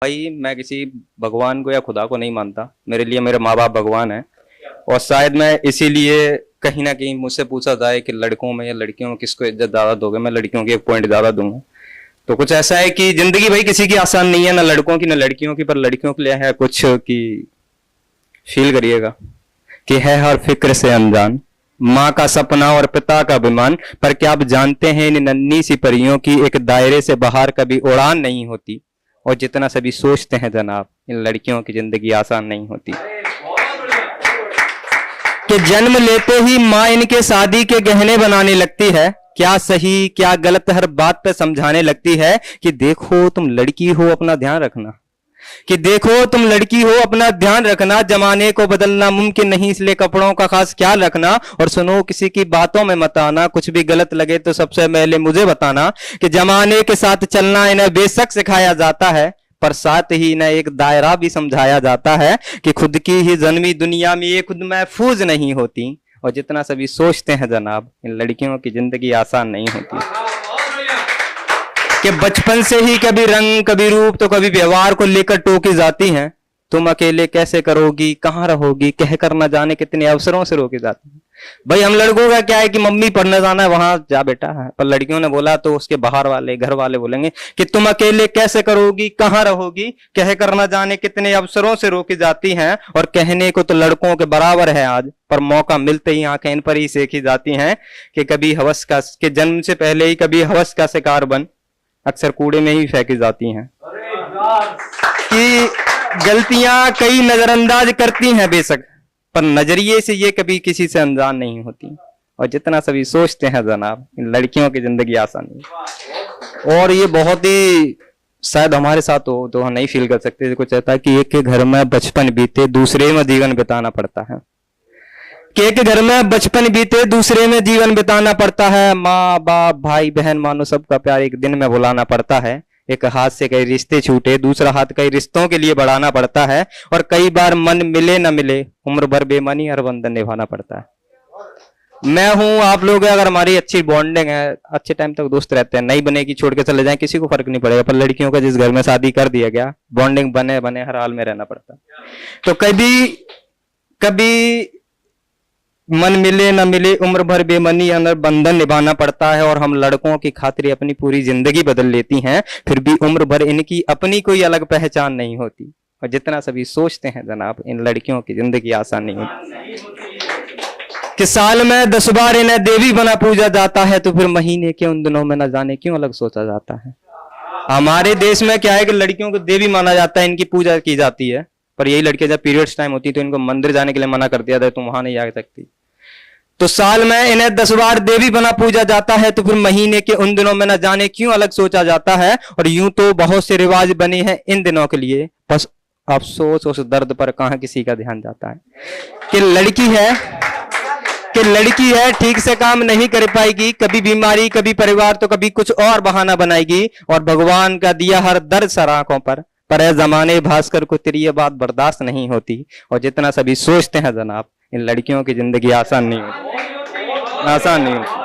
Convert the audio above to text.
भाई मैं किसी भगवान को या खुदा को नहीं मानता। मेरे लिए मेरे माँ बाप भगवान है। और शायद मैं इसीलिए कहीं ना कहीं मुझसे पूछा जाए कि लड़कों में या लड़कियों में किसको इज्जत ज्यादा दोगे, मैं लड़कियों की 1 पॉइंट ज्यादा दूंगा। तो कुछ ऐसा है कि जिंदगी भाई किसी की आसान नहीं है, ना लड़कों की ना लड़कियों की, पर लड़कियों के लिए है कुछ कि फील करिएगा कि है हर फिक्र से अनजान, माँ का सपना और पिता का अभिमान। पर क्या आप जानते हैं इन नन्ही सी परियों की एक दायरे से बाहर कभी उड़ान नहीं होती। और जितना सभी सोचते हैं जनाब, इन लड़कियों की जिंदगी आसान नहीं होती। कि जन्म लेते ही माँ इनके शादी के गहने बनाने लगती है, क्या सही क्या गलत हर बात पे समझाने लगती है कि देखो तुम लड़की हो अपना ध्यान रखना, कि देखो तुम लड़की हो अपना ध्यान रखना, जमाने को बदलना मुमकिन नहीं इसलिए कपड़ों का खास ख्याल रखना। और सुनो किसी की बातों में मत आना, कुछ भी गलत लगे तो सबसे पहले मुझे बताना। कि जमाने के साथ चलना इन्हें बेशक सिखाया जाता है, पर साथ ही इन्हें एक दायरा भी समझाया जाता है कि खुद की ही जन्मी दुनिया में ये खुद महफूज नहीं होती। और जितना सभी सोचते हैं जनाब, इन लड़कियों की जिंदगी आसान नहीं होती। कि बचपन से ही कभी रंग कभी रूप तो कभी व्यवहार को लेकर टोकी जाती हैं। तुम अकेले कैसे करोगी, कहाँ रहोगी, कहकर न जाने कितने अवसरों से रोकी जाती है। भाई हम लड़कों का क्या है कि मम्मी पढ़ने जाना है वहां जा बेटा है, पर लड़कियों ने बोला तो उसके बाहर वाले घर वाले बोलेंगे कि तुम अकेले कैसे करोगी, कहाँ रहोगी, कहकर न जाने कितने अवसरों से रोकी जाती हैं। और कहने को तो लड़कों के बराबर है आज, पर मौका मिलते ही आंखें इन पर ही सेकी जाती हैं। कि कभी हवस का के जन्म से पहले ही कभी हवस का शिकार बन अक्सर कूड़े में ही फेंकी जाती हैं। कि गलतियां कई नजरअंदाज करती हैं बेशक, पर नजरिए से ये कभी किसी से अनजान नहीं होती। और जितना सभी सोचते हैं जनाब, इन लड़कियों की जिंदगी आसान नहीं। और ये बहुत ही शायद हमारे साथ हो तो हम नहीं फील कर सकते। कुछ ऐसा है कि एक के घर में बचपन बीते दूसरे में जीवन बिताना पड़ता है, कि एक घर में बचपन बीते दूसरे में जीवन बिताना पड़ता है। माँ बाप भाई बहन मानो सबका प्यार एक दिन में भुलाना पड़ता है। एक हाथ से कई रिश्ते छूटे दूसरा हाथ कई रिश्तों के लिए बढ़ाना पड़ता है। और कई बार मन मिले न मिले उम्र भर बेमनी हर बंधन निभाना पड़ता है। मैं हूं आप लोग, अगर हमारी अच्छी बॉन्डिंग है, अच्छे टाइम तक दोस्त रहते हैं, नहीं बनेगी छोड़ के चले जाएं, किसी को फर्क नहीं पड़ेगा। पर लड़कियों का जिस घर में शादी कर दिया गया, बॉन्डिंग बने बने हर हाल में रहना पड़ता है। तो कभी कभी मन मिले न मिले उम्र भर बेमनी अंदर बंधन निभाना पड़ता है। और हम लड़कों की खातिर अपनी पूरी जिंदगी बदल लेती हैं, फिर भी उम्र भर इनकी अपनी कोई अलग पहचान नहीं होती। और जितना सभी सोचते हैं जनाब, इन लड़कियों की जिंदगी आसान नहीं होती। कि साल में 10 बार इन्हें देवी बना पूजा जाता है, तो फिर महीने के उन दिनों में न जाने क्यों अलग सोचा जाता है। हमारे देश में क्या है कि लड़कियों को देवी माना जाता है, इनकी पूजा की जाती है। पर यही लड़कियां जब पीरियड्स टाइम होती तो इनको मंदिर जाने के लिए मना कर दिया जाए, तुम वहां नहीं आ सकती। तो साल में इन्हें 10 बार देवी बना पूजा जाता है, तो फिर महीने के उन दिनों में न जाने क्यों अलग सोचा जाता है। और यूं तो बहुत से रिवाज बने हैं इन दिनों के लिए, बस अफसोस उस दर्द पर कहां किसी का ध्यान जाता है। कि लड़की है ठीक से काम नहीं कर पाएगी, कभी बीमारी कभी परिवार तो कभी कुछ और बहाना बनाएगी। और भगवान का दिया हर दर्द सर आंखों पर है जमाने भास्कर को तेरी ये बात बर्दाश्त नहीं होती। और जितना सभी सोचते हैं जनाब, इन लड़कियों की जिंदगी आसान नहीं होती, आसान नहीं होती।